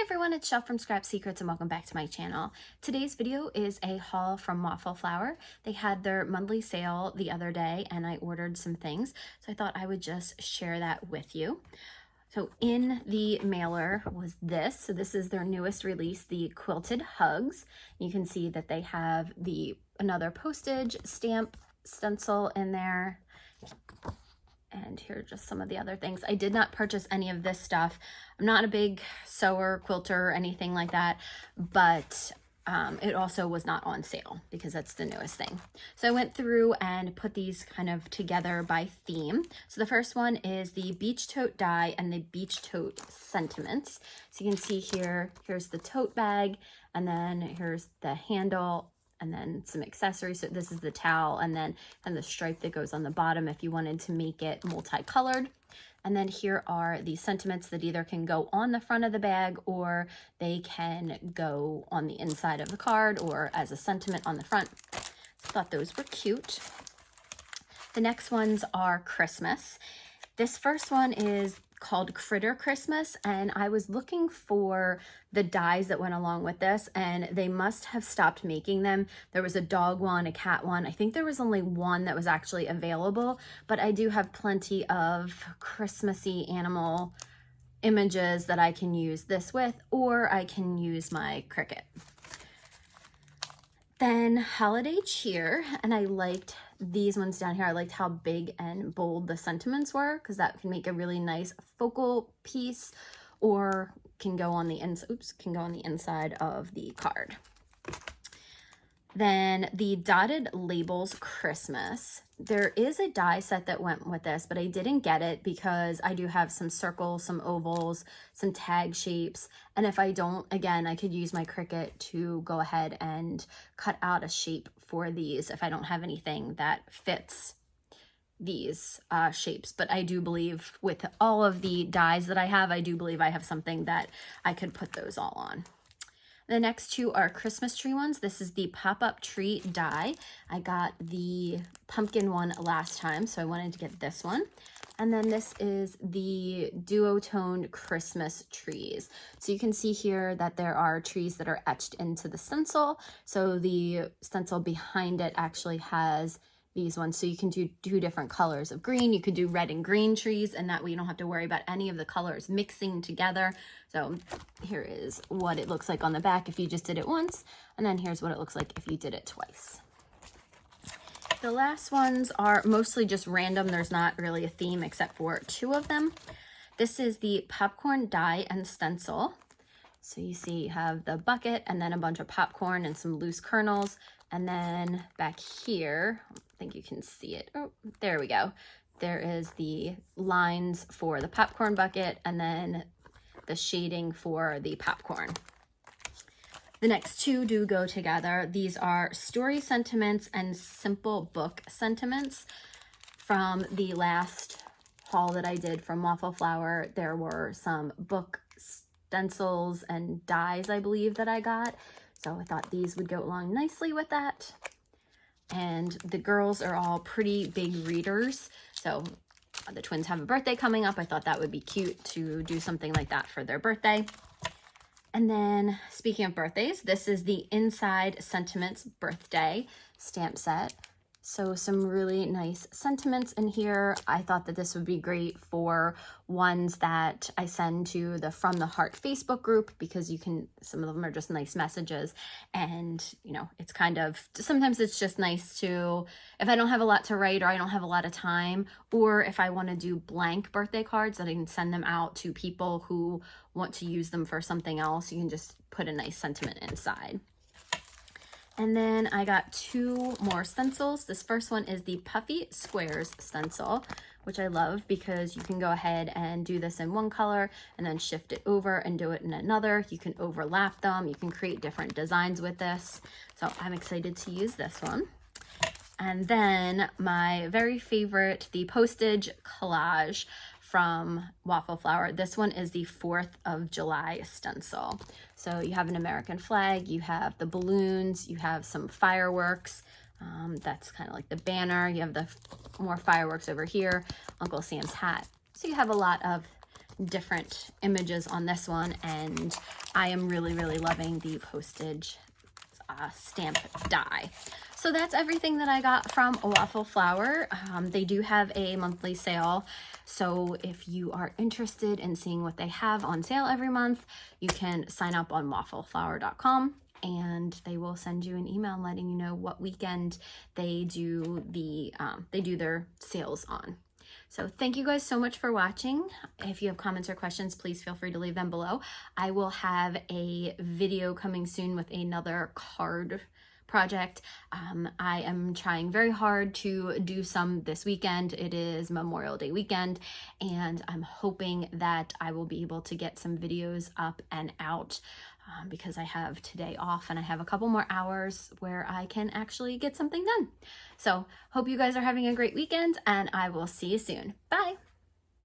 everyone, it's Chef from Scrap Secrets and welcome back to my channel. Today's video is a haul from Waffle Flower. They had their monthly sale the other day and I ordered some things, so I thought I would just share that with you. So in the mailer was this. So this is their newest release, the Quilted Hugs. You can see that they have another postage stamp stencil in there. And here are just some of the other things. I did not purchase any of this stuff. I'm not a big sewer, quilter, or anything like that, but it also was not on sale because that's the newest thing. So I went through and put these kind of together by theme. So the first one is the Beach Tote Die and the Beach Tote Sentiments. So you can see here's the tote bag, and then here's the handle, and then some accessories. So this is the towel, and then the stripe that goes on the bottom if you wanted to make it multicolored. And then here are the sentiments that either can go on the front of the bag or they can go on the inside of the card or as a sentiment on the front. So I thought those were cute. The next ones are Christmas. This first one is called Critter Christmas, and I was looking for the dies that went along with this, and they must have stopped making them. There was a dog one, a cat one. I think there was only one that was actually available, but I do have plenty of Christmassy animal images that I can use this with, or I can use my Cricut. Then Holiday Cheer, and I liked these ones down here. I liked how big and bold the sentiments were because that can make a really nice focal piece, or can go on the inside of the card. Then the Dotted Labels Christmas. There is a die set that went with this, but I didn't get it because I do have some circles, some ovals, some tag shapes. And if I don't, again, I could use my Cricut to go ahead and cut out a shape for these if I don't have anything that fits these shapes. But I do believe with all of the dies that I have, I do believe I have something that I could put those all on. The next two are Christmas tree ones. This is the pop-up tree die. I got the pumpkin one last time, so I wanted to get this one. And then this is the duotone Christmas trees. So you can see here that there are trees that are etched into the stencil. So the stencil behind it actually has these ones. So you can do two different colors of green. You could do red and green trees, and that way you don't have to worry about any of the colors mixing together. So here is what it looks like on the back if you just did it once, and then here's what it looks like if you did it twice. The last ones are mostly just random. There's not really a theme except for two of them. This is the popcorn die and stencil. So you see you have the bucket and then a bunch of popcorn and some loose kernels. And then back here, I think you can see it. Oh, there we go. There is the lines for the popcorn bucket and then the shading for the popcorn. The next two do go together. These are Story Sentiments and Simple Book Sentiments. From the last haul that I did from Waffle Flower, there were some book stencils and dies, I believe, that I got. So I thought these would go along nicely with that. And the girls are all pretty big readers. So the twins have a birthday coming up. I thought that would be cute to do something like that for their birthday. And then speaking of birthdays, this is the Inside Sentiments Birthday stamp set. So some really nice sentiments in here. I thought that this would be great for ones that I send to the From the Heart Facebook group, because you can, some of them are just nice messages, and you know, it's kind of, sometimes it's just nice to, if I don't have a lot to write or I don't have a lot of time, or if I want to do blank birthday cards that I can send them out to people who want to use them for something else, you can just put a nice sentiment inside. And then I got two more stencils. This first one is the Puffy Squares stencil, which I love because you can go ahead and do this in one color and then shift it over and do it in another. You can overlap them. You can create different designs with this. So I'm excited to use this one. And then my very favorite, the postage collage from Waffle Flower. This one is the 4th of July stencil. So you have an American flag, you have the balloons, you have some fireworks. That's kind of like the banner. You have the more fireworks over here, Uncle Sam's hat. So you have a lot of different images on this one, and I am really, really loving the postage stamp die. So that's everything that I got from Waffle Flower. They do have a monthly sale, so if you are interested in seeing what they have on sale every month, you can sign up on waffleflower.com, and they will send you an email letting you know what weekend they do their sales on. So thank you guys so much for watching. If you have comments or questions, please feel free to leave them below. I will have a video coming soon with another card project. I am trying very hard to do some this weekend. It is Memorial Day weekend, and I'm hoping that I will be able to get some videos up and out because I have today off and I have a couple more hours where I can actually get something done. So hope you guys are having a great weekend, and I will see you soon. Bye.